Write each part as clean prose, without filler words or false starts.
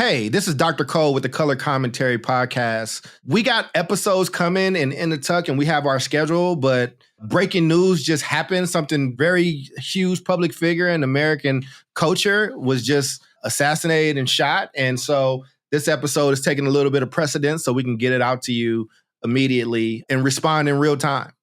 Hey, this is Dr. Cole with the Color Commentary Podcast. We got episodes coming in the tuck and we have our schedule, but breaking news just happened. Something very huge public figure in American culture was just assassinated and shot. And so this episode is taking a little bit of precedence so we can get it out to you immediately and respond in real time.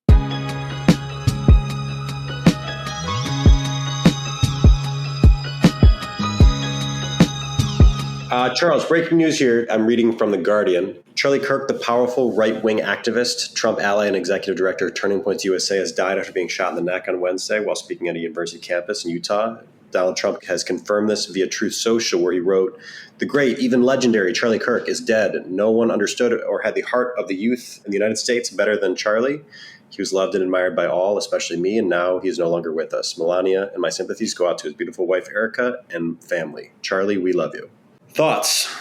Charles, breaking news here. I'm reading from The Guardian. Charlie Kirk, the powerful right-wing activist, Trump ally and executive director of Turning Points USA, has died after being shot in the neck on Wednesday while speaking at a university campus in Utah. Donald Trump has confirmed this via Truth Social, where he wrote, "The great, even legendary Charlie Kirk is dead. No one understood or had the heart of the youth in the United States better than Charlie. He was loved and admired by all, especially me, and now he's no longer with us. Melania and my sympathies go out to his beautiful wife, Erica, and family. Charlie, we love you." Thoughts?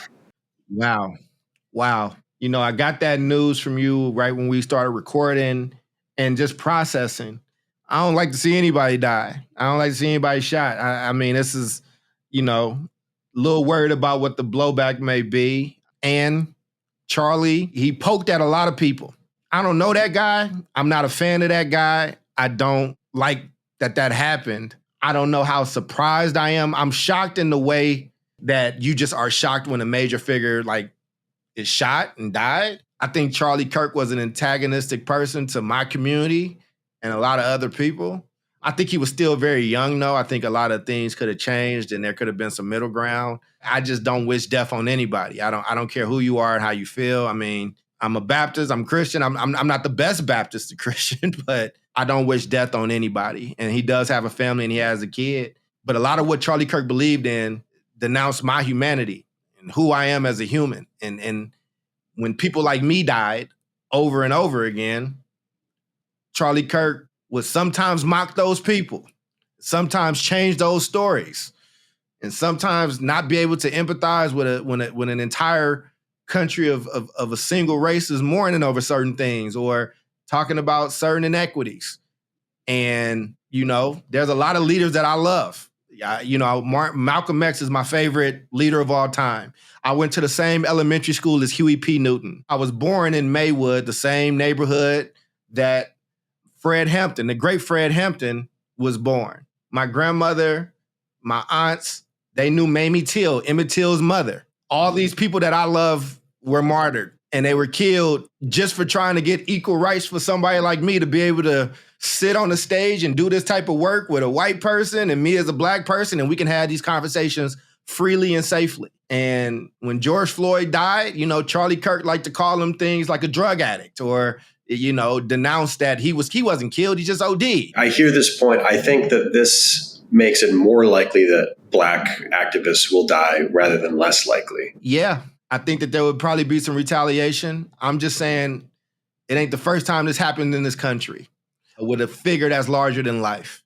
Wow. You know, I got that news from you right when we started recording and just processing. I don't like to see anybody die. I don't like to see anybody shot. I mean, this is, a little worried about what the blowback may be. And Charlie, he poked at a lot of people. I don't know that guy. I'm not a fan of that guy. I don't like that happened. I don't know how surprised I am. I'm shocked in the way that you just are shocked when a major figure is shot and died. I think Charlie Kirk was an antagonistic person to my community and a lot of other people. I think he was still very young, though. I think a lot of things could have changed and there could have been some middle ground. I just don't wish death on anybody. I don't care who you are and how you feel. I mean, I'm a Baptist, I'm Christian. I'm not the best Baptist Christian, but I don't wish death on anybody. And he does have a family and he has a kid. But a lot of what Charlie Kirk believed in denounced my humanity and who I am as a human. And when people like me died over and over again, Charlie Kirk would sometimes mock those people, sometimes change those stories, and sometimes not be able to empathize with when an entire country of a single race is mourning over certain things or talking about certain inequities. And, there's a lot of leaders that I love. Malcolm X is my favorite leader of all time. I went to the same elementary school as Huey P. Newton. I was born in Maywood, the same neighborhood that Fred Hampton, the great Fred Hampton, was born. My grandmother, my aunts, they knew Mamie Till, Emmett Till's mother. All these people that I love were martyred, and they were killed just for trying to get equal rights for somebody like me to be able to sit on the stage and do this type of work with a white person and me as a black person, and we can have these conversations freely and safely. And when George Floyd died, Charlie Kirk liked to call him things like a drug addict or, denounce that he wasn't killed, he just OD'd. I hear this point. I think that this makes it more likely that black activists will die rather than less likely. Yeah, I think that there would probably be some retaliation. I'm just saying it ain't the first time this happened in this country with a figure that's larger than life.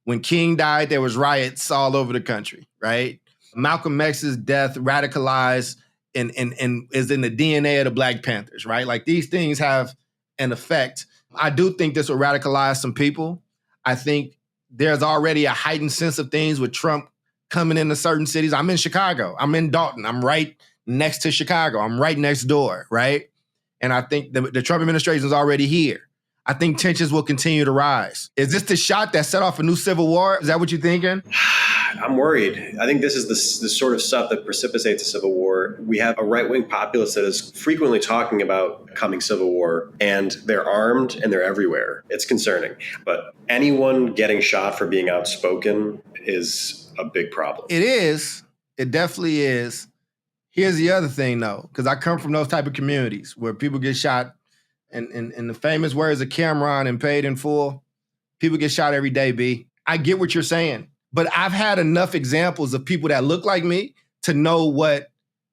When King died, there was riots all over the country, right? Malcolm X's death radicalized and is in the DNA of the Black Panthers, right? Like these things have an effect. I do think this will radicalize some people. I think there's already a heightened sense of things with Trump coming into certain cities. I'm in Chicago. I'm in Dalton. I'm right next to Chicago. I'm right next door, right? And I think the Trump administration is already here. I think tensions will continue to rise. Is this the shot that set off a new civil war? Is that what you're thinking? I'm worried. I think this is the sort of stuff that precipitates a civil war. We have a right-wing populace that is frequently talking about coming civil war, and they're armed and they're everywhere. It's concerning. But anyone getting shot for being outspoken is a big problem. It is. It definitely is. Here's the other thing, though, because I come from those type of communities where people get shot. And in the famous words of Cameron and Paid in Full, people get shot every day, B. I get what you're saying, but I've had enough examples of people that look like me to know what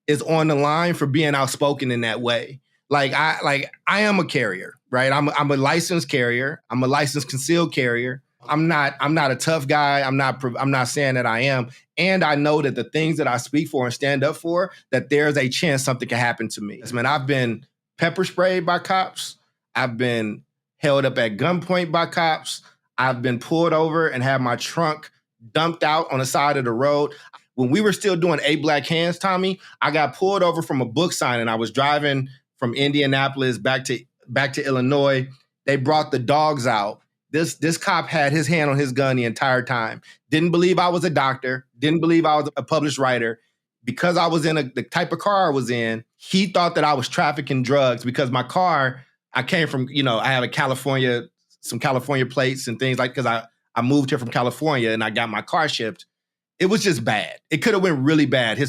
is on the line for being outspoken in that way. I am a carrier, right? I'm a licensed carrier. I'm a licensed concealed carrier. I'm not a tough guy. I'm not saying that I am. And I know that the things that I speak for and stand up for, that there's a chance something can happen to me. Man, I've been pepper sprayed by cops. I've been held up at gunpoint by cops. I've been pulled over and had my trunk dumped out on the side of the road. when we were still doing 8 Black Hands, Tommy, I got pulled over from a book signing. I was driving from Indianapolis back to Illinois. They brought the dogs out. This cop had his hand on his gun the entire time. Didn't believe I was a doctor. Didn't believe I was a published writer. Because I was in the type of car I was in, he thought that I was trafficking drugs because my car, I came from, I have some California plates and things like, because I moved here from California and I got my car shipped. It was just bad. It could have went really bad.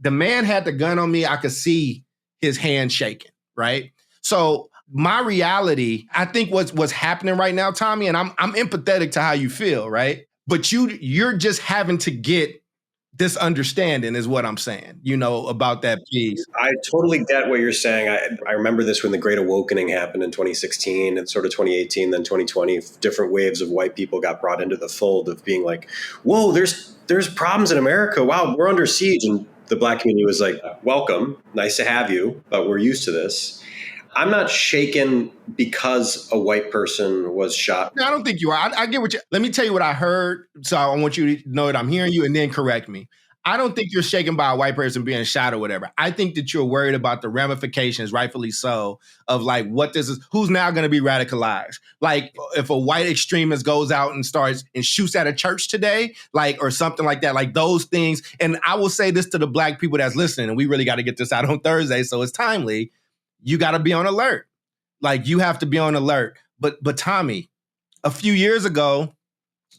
The man had the gun on me. I could see his hand shaking, right? So my reality, I think what's happening right now, Tommy, and I'm empathetic to how you feel, right? But you're just having to get this understanding is what I'm saying, about that piece. I totally get what you're saying. I remember this when the Great Awakening happened in 2016 and sort of 2018, then 2020, different waves of white people got brought into the fold of being like, whoa, there's problems in America. Wow, we're under siege. And the Black community was like, welcome, nice to have you, but we're used to this. I'm not shaken because a white person was shot. No, I don't think you are. I get what let me tell you what I heard. So I want you to know that I'm hearing you and then correct me. I don't think you're shaken by a white person being shot or whatever. I think that you're worried about the ramifications, rightfully so, of like what this is, who's now going to be radicalized. Like if a white extremist goes out and starts and shoots at a church today, like, or something like that, like those things. And I will say this to the Black people that's listening, and we really got to get this out on Thursday, so it's timely. You got to be on alert. Like you have to be on alert. But Tommy, a few years ago,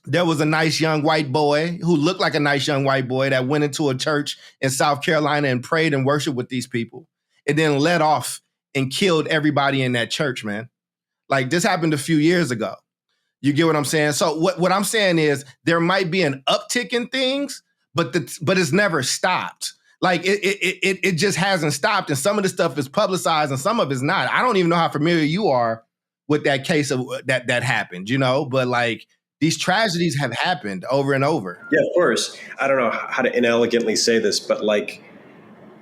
there was a nice young white boy who looked like a nice young white boy that went into a church in South Carolina and prayed and worshiped with these people and then led off and killed everybody in that church, man. Like this happened a few years ago. You get what I'm saying? So what I'm saying is there might be an uptick in things, but it's never stopped. Like it just hasn't stopped. And some of the stuff is publicized and some of it's not. I don't even know how familiar you are with that case of that happened, but like these tragedies have happened over and over. Yeah, of course. I don't know how to inelegantly say this, but like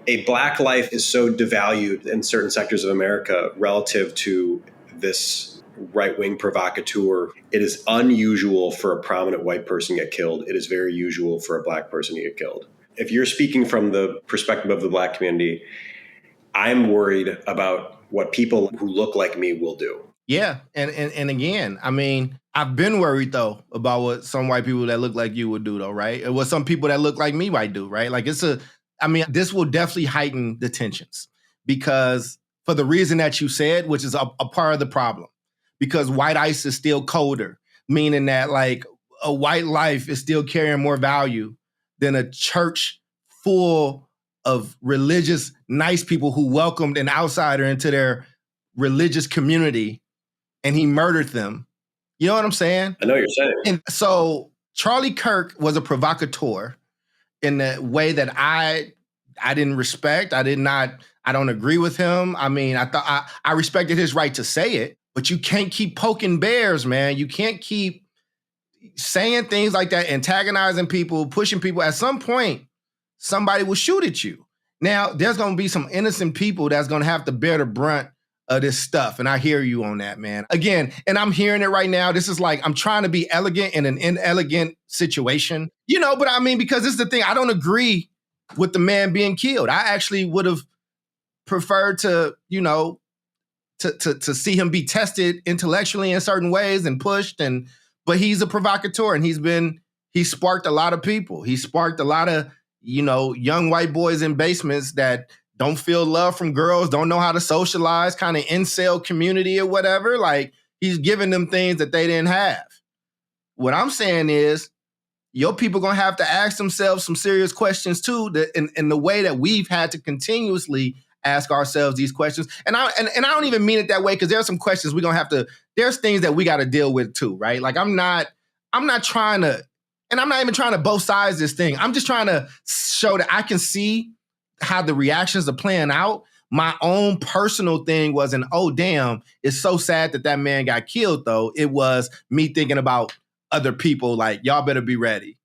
a Black life is so devalued in certain sectors of America relative to this right-wing provocateur. It is unusual for a prominent white person to get killed. It is very usual for a Black person to get killed. If you're speaking from the perspective of the Black community, I'm worried about what people who look like me will do. Yeah. And again, I mean, I've been worried though about what some white people that look like you would do though, right? And what some people that look like me might do, right? Like this will definitely heighten the tensions because for the reason that you said, which is a part of the problem, because white ice is still colder, meaning that like a white life is still carrying more value than a church full of religious, nice people who welcomed an outsider into their religious community and he murdered them. You know what I'm saying? I know what you're saying. And so Charlie Kirk was a provocateur in the way that I didn't respect. I don't agree with him. I mean, I respected his right to say it, but you can't keep poking bears, man. You can't keep saying things like that, antagonizing people, pushing people. At some point, somebody will shoot at you. Now, there's going to be some innocent people that's going to have to bear the brunt of this stuff. And I hear you on that, man. Again, and I'm hearing it right now. This is like, I'm trying to be elegant in an inelegant situation, but I mean, because this is the thing. I don't agree with the man being killed. I actually would have preferred to, to see him be tested intellectually in certain ways and pushed. But he's a provocateur and he sparked a lot of people. He sparked a lot of, young white boys in basements that don't feel love from girls, don't know how to socialize, kind of incel community or whatever. Like he's giving them things that they didn't have. What I'm saying is your people going to have to ask themselves some serious questions too, in the way that we've had to continuously ask ourselves these questions. And I don't even mean it that way because there are some questions we're going to have to, there's things that we got to deal with too, right? Like I'm not trying to, and I'm not even trying to both sides this thing. I'm just trying to show that I can see how the reactions are playing out. My own personal thing wasn't, oh, damn, it's so sad that man got killed, though. It was me thinking about other people like, y'all better be ready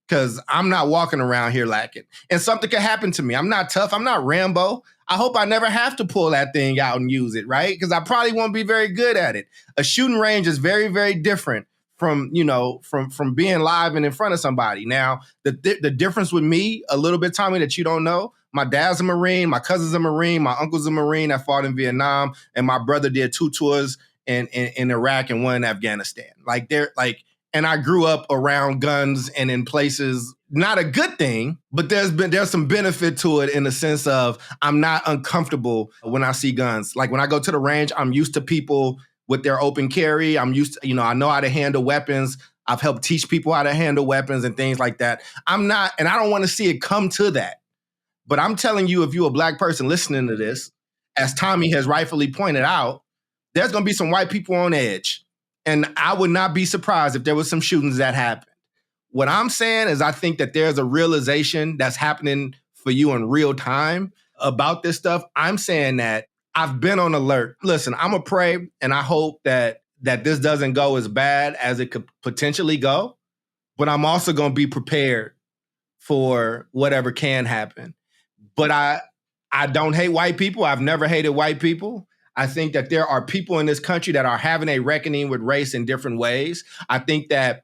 because I'm not walking around here lacking. And something could happen to me. I'm not tough. I'm not Rambo. I hope I never have to pull that thing out and use it, right? Because I probably won't be very good at it. A shooting range is very, very different from from being live and in front of somebody. Now, the difference with me, a little bit, Tommy, that you don't know, my dad's a Marine, my cousin's a Marine, my uncle's a Marine that fought in Vietnam, and my brother did 2 tours in Iraq and 1 in Afghanistan. And I grew up around guns and in places, not a good thing, but there's some benefit to it in the sense of I'm not uncomfortable when I see guns. Like when I go to the range, I'm used to people with their open carry. I'm used to, I know how to handle weapons. I've helped teach people how to handle weapons and things like that. I'm not, and I don't want to see it come to that. But I'm telling you, if you're a black person listening to this, as Tommy has rightfully pointed out, there's going to be some white people on edge. And I would not be surprised if there was some shootings that happened. What I'm saying is I think that there's a realization that's happening for you in real time about this stuff. I'm saying that I've been on alert. Listen, I'm going to pray and I hope that this doesn't go as bad as it could potentially go. But I'm also going to be prepared for whatever can happen. But I don't hate white people. I've never hated white people. I think that there are people in this country that are having a reckoning with race in different ways. I think that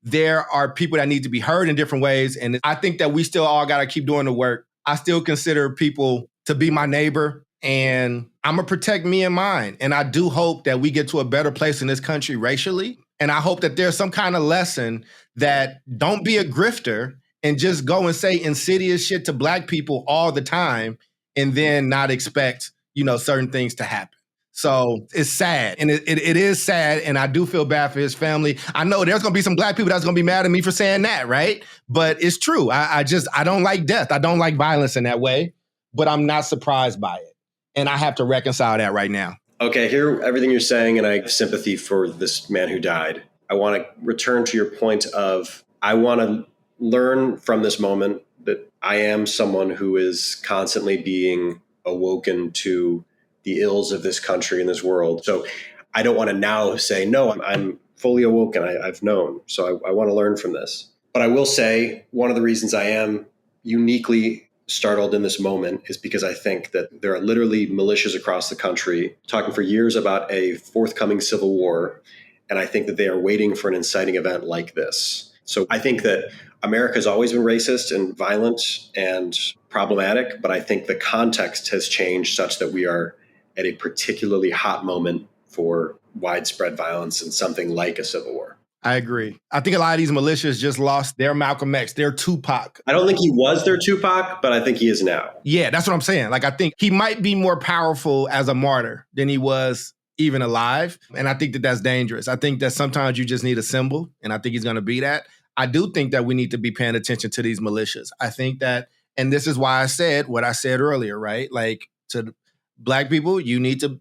there are people that need to be heard in different ways. And I think that we still all got to keep doing the work. I still consider people to be my neighbor, and I'm going to protect me and mine. And I do hope that we get to a better place in this country racially. And I hope that there's some kind of lesson that don't be a grifter and just go and say insidious shit to black people all the time and then not expect, certain things to happen. So it's sad. And it is sad. And I do feel bad for his family. I know there's going to be some black people that's going to be mad at me for saying that, right? But it's true. I don't like death. I don't like violence in that way, but I'm not surprised by it. And I have to reconcile that right now. Okay, I hear everything you're saying, and I have sympathy for this man who died. I want to return to your point of I want to learn from this moment that I am someone who is constantly being awoken to the ills of this country and this world. So I don't want to now say, no, I'm fully awoken. I've known. So I want to learn from this. But I will say one of the reasons I am uniquely startled in this moment is because I think that there are literally militias across the country talking for years about a forthcoming civil war. And I think that they are waiting for an inciting event like this. So I think that America has always been racist and violent and problematic, but I think the context has changed such that we are at a particularly hot moment for widespread violence and something like a civil war. I agree. I think a lot of these militias just lost their Malcolm X, their Tupac. I don't think he was their Tupac, but I think he is now. Yeah, that's what I'm saying. Like, I think he might be more powerful as a martyr than he was even alive. And I think that that's dangerous. I think that sometimes you just need a symbol, and I think he's going to be that. I do think that we need to be paying attention to these militias. I think that, and this is why I said what I said earlier, right? Like, to Black people, you need to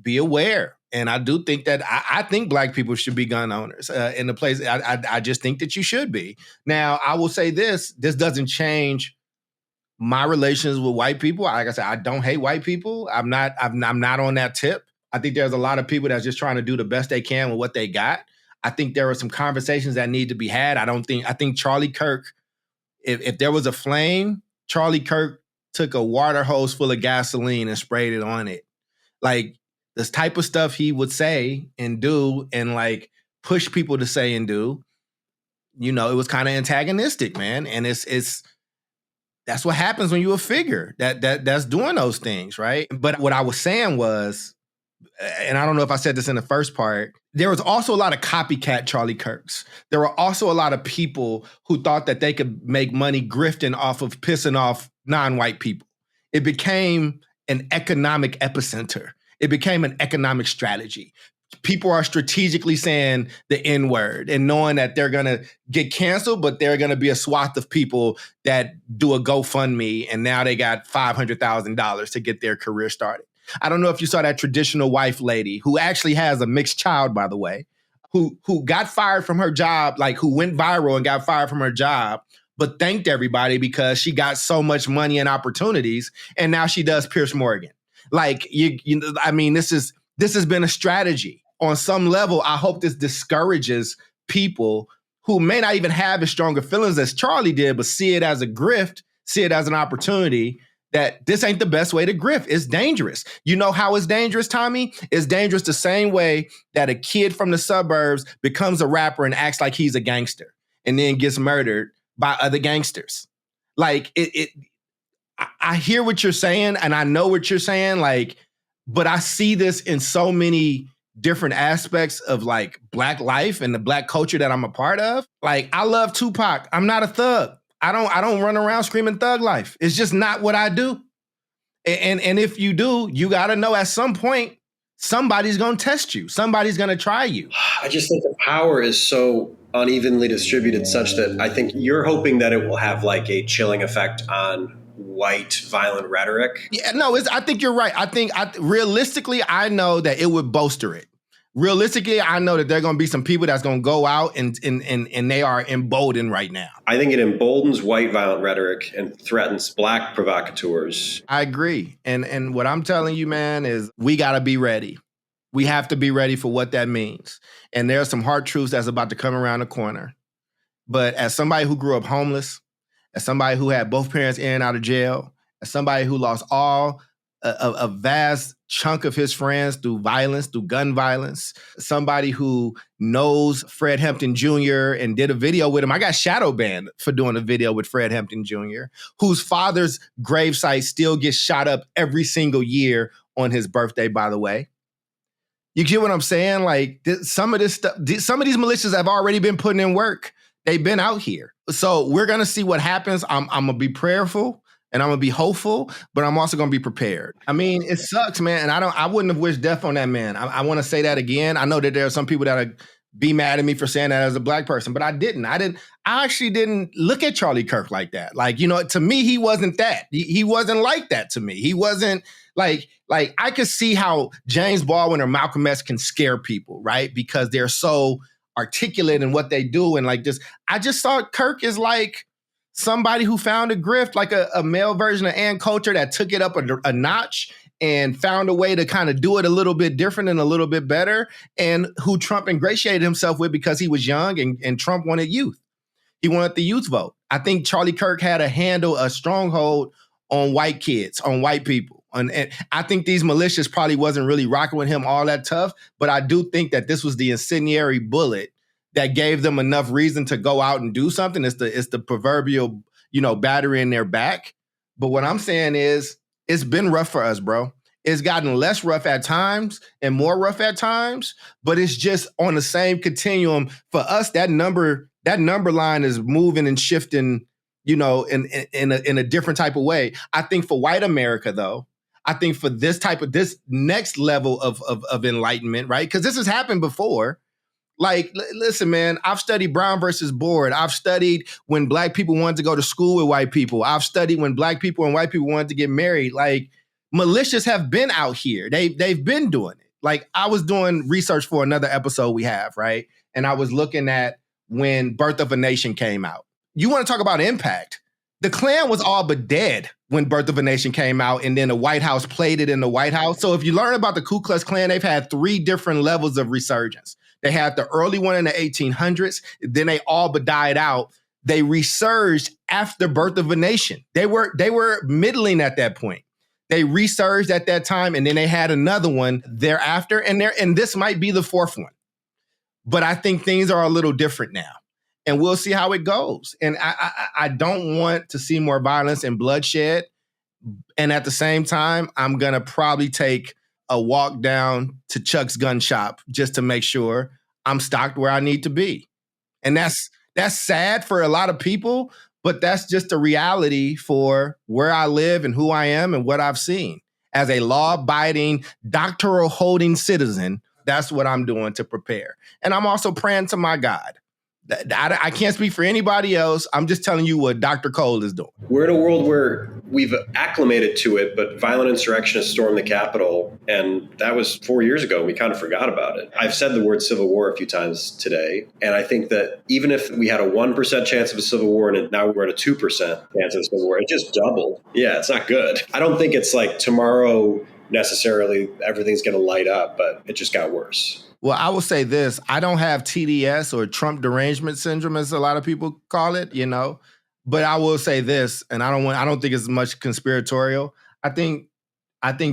be aware. And I do think that I think Black people should be gun owners in the place. I just think that you should be. Now, I will say this doesn't change my relations with white people. Like I said, I don't hate white people. I'm not on that tip. I think there's a lot of people that's just trying to do the best they can with what they got. I think there are some conversations that need to be had. I think Charlie Kirk, if there was a flame, Charlie Kirk took a water hose full of gasoline and sprayed it on it. Like, this type of stuff he would say and do and like push people to say and do, it was kind of antagonistic, man. And it's that's what happens when you're a figure that's doing those things, right? But what I was saying was, and I don't know if I said this in the first part, there was also a lot of copycat Charlie Kirks. There were also a lot of people who thought that they could make money grifting off of pissing off non-white people. It became an economic epicenter. It became an economic strategy. People are strategically saying the N-word and knowing that they're going to get canceled, but there are going to be a swath of people that do a GoFundMe, and now they got $500,000 to get their career started. I don't know if you saw that traditional wife lady who actually has a mixed child, by the way, who got fired from her job, like who went viral and got fired from her job, but thanked everybody because she got so much money and opportunities, and now she does Pierce Morgan. Like, this has been a strategy. On some level, I hope this discourages people who may not even have as stronger feelings as Charlie did, but see it as a grift, see it as an opportunity, that this ain't the best way to grift. It's dangerous. You know how it's dangerous, Tommy? It's dangerous the same way that a kid from the suburbs becomes a rapper and acts like he's a gangster and then gets murdered by other gangsters. Like I hear what you're saying and I know what you're saying, like, but I see this in so many different aspects of like Black life and the Black culture that I'm a part of. Like, I love Tupac. I'm not a thug. I don't run around screaming thug life. It's just not what I do. And if you do, you got to know at some point, somebody's going to test you. Somebody's going to try you. I just think the power is so unevenly distributed such that I think you're hoping that it will have like a chilling effect on white violent rhetoric. Yeah, no, I think you're right. Realistically, I know that it would bolster it. Realistically, I know that there are going to be some people that's going to go out and they are emboldened right now. I think it emboldens white violent rhetoric and threatens Black provocateurs. I agree. And what I'm telling you, man, is we got to be ready. We have to be ready for what that means. And there are some hard truths that's about to come around the corner. But as somebody who grew up homeless, as somebody who had both parents in and out of jail, as somebody who lost a vast chunk of his friends through violence, through gun violence, somebody who knows Fred Hampton Jr. and did a video with him. I got shadow banned for doing a video with Fred Hampton Jr., whose father's gravesite still gets shot up every single year on his birthday, by the way. You get what I'm saying? Like, some of this stuff, some of these militias have already been putting in work. They've been out here. So we're going to see what happens. I'm going to be prayerful. And I'm going to be hopeful, but I'm also going to be prepared. I mean, it sucks, man. And I wouldn't have wished death on that man. I want to say that again. I know that there are some people that are be mad at me for saying that as a Black person, but I didn't. I actually didn't look at Charlie Kirk like that. Like, you know, to me, he wasn't that. He wasn't like that to me. He wasn't like I could see how James Baldwin or Malcolm X can scare people, right? Because they're so articulate in what they do. And like this, I just saw Kirk as like somebody who found a grift, like a male version of Ann Coulter that took it up a notch and found a way to kind of do it a little bit different and a little bit better, and who Trump ingratiated himself with because he was young and Trump wanted youth. He wanted the youth vote. I think Charlie Kirk had a stronghold on white kids, on white people. And I think these militias probably wasn't really rocking with him all that tough, but I do think that this was the incendiary bullet that gave them enough reason to go out and do something. It's the proverbial, battery in their back. But what I'm saying is, it's been rough for us, bro. It's gotten less rough at times and more rough at times, but it's just on the same continuum. For us, that number line is moving and shifting, in a different type of way. I think for white America, though, I think for this next level of enlightenment, right? Because this has happened before. Like, listen, man, I've studied Brown versus Board. I've studied when Black people wanted to go to school with white people. I've studied when Black people and white people wanted to get married. Like, militias have been out here. They've been doing it. Like, I was doing research for another episode we have, right? And I was looking at when Birth of a Nation came out. You want to talk about impact? The Klan was all but dead when Birth of a Nation came out, and then the White House played it in the White House. So if you learn about the Ku Klux Klan, they've had 3 different levels of resurgence. They had the early one in the 1800s. Then they all but died out. They resurged after Birth of a Nation. They were middling at that point. They resurged at that time, and then they had another one thereafter. And this might be the 4th one. But I think things are a little different now. And we'll see how it goes. And I don't want to see more violence and bloodshed. And at the same time, I'm going to probably take a walk down to Chuck's gun shop just to make sure I'm stocked where I need to be. And that's sad for a lot of people, but that's just a reality for where I live and who I am and what I've seen. As a law-abiding, doctoral-holding citizen, that's what I'm doing to prepare. And I'm also praying to my God. I can't speak for anybody else. I'm just telling you what Dr. Cole is doing. We're in a world where we've acclimated to it, but violent insurrectionists stormed the Capitol, and that was 4 years ago, and we kind of forgot about it. I've said the word civil war a few times today, and I think that even if we had a 1% chance of a civil war, and now we're at a 2% chance of a civil war, it just doubled. Yeah, it's not good. I don't think it's like tomorrow necessarily everything's going to light up, but it just got worse. Well, I will say this. I don't have TDS or Trump derangement syndrome, as a lot of people call it. But I will say this, and I don't think it's much conspiratorial. I think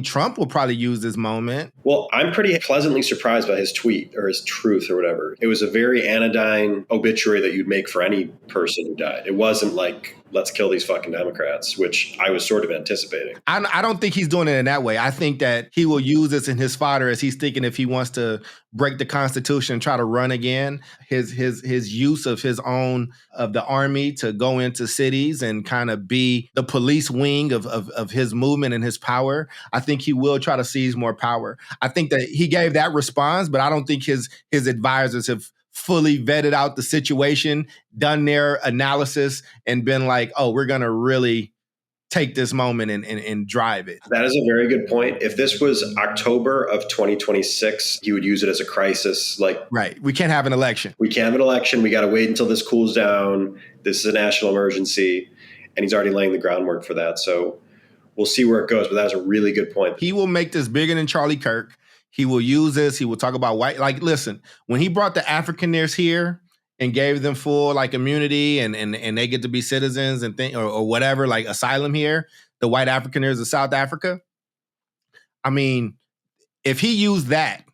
Trump will probably use this moment. Well, I'm pretty pleasantly surprised by his tweet or his truth or whatever. It was a very anodyne obituary that you'd make for any person who died. It wasn't like, let's kill these fucking Democrats, which I was sort of anticipating. I don't think he's doing it in that way. I think that he will use this in his fodder as he's thinking if he wants to break the Constitution and try to run again. His use of the army to go into cities and kind of be the police wing of his movement and his power. I think he will try to seize more power. I think that he gave that response, but I don't think his advisors have fully vetted out the situation, done their analysis, and been like, oh, we're going to really take this moment and drive it. That is a very good point. If this was October of 2026, he would use it as a crisis. Right. We can't have an election. We can't have an election. We got to wait until this cools down. This is a national emergency. And he's already laying the groundwork for that. So we'll see where it goes. But that was a really good point. He will make this bigger than Charlie Kirk. He will use this. He will talk about white. Listen, when he brought the Afrikaners here and gave them full immunity and they get to be citizens and or whatever, asylum here, the white Afrikaners of South Africa. I mean, if he used that,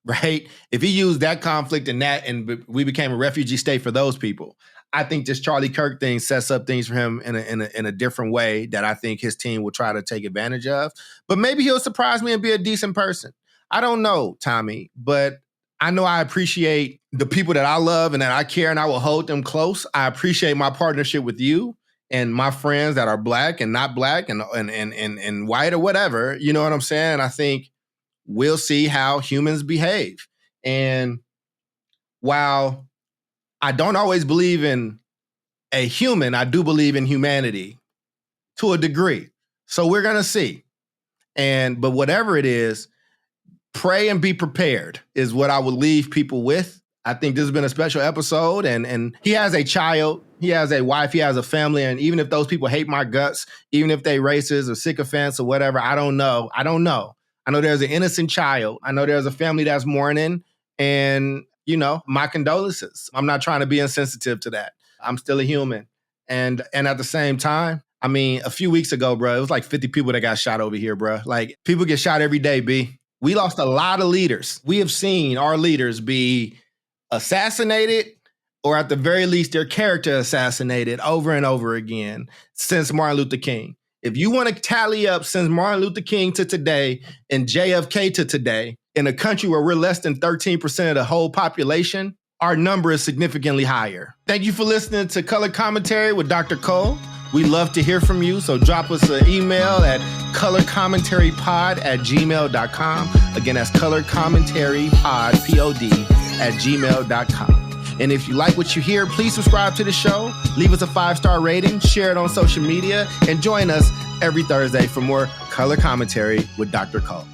right? If he used that conflict and we became a refugee state for those people, I think this Charlie Kirk thing sets up things for him in a different way that I think his team will try to take advantage of. But maybe he'll surprise me and be a decent person. I don't know, Tommy, but I know I appreciate the people that I love and that I care, and I will hold them close. I appreciate my partnership with you and my friends that are black and not black and white or whatever. You know what I'm saying? I think we'll see how humans behave. And while I don't always believe in a human, I do believe in humanity to a degree. So we're going to see. But whatever it is, pray and be prepared is what I would leave people with. I think this has been a special episode, and he has a child, he has a wife, he has a family, and even if those people hate my guts, even if they racist or sycophants or whatever, I don't know. I know there's an innocent child. I know there's a family that's mourning, and, my condolences. I'm not trying to be insensitive to that. I'm still a human. And at the same time, I mean, a few weeks ago, bro, it was like 50 people that got shot over here, bro. People get shot every day, B. We lost a lot of leaders. We have seen our leaders be assassinated, or at the very least, their character assassinated over and over again since Martin Luther King. If you want to tally up since Martin Luther King to today and JFK to today, in a country where we're less than 13% of the whole population, our number is significantly higher. Thank you for listening to Color Commentary with Dr. Cole. We love to hear from you, so drop us an email at colorcommentarypod@gmail.com. Again, that's colorcommentarypod, P-O-D, @gmail.com. And if you like what you hear, please subscribe to the show, leave us a 5-star rating, share it on social media, and join us every Thursday for more Color Commentary with Dr. Cole.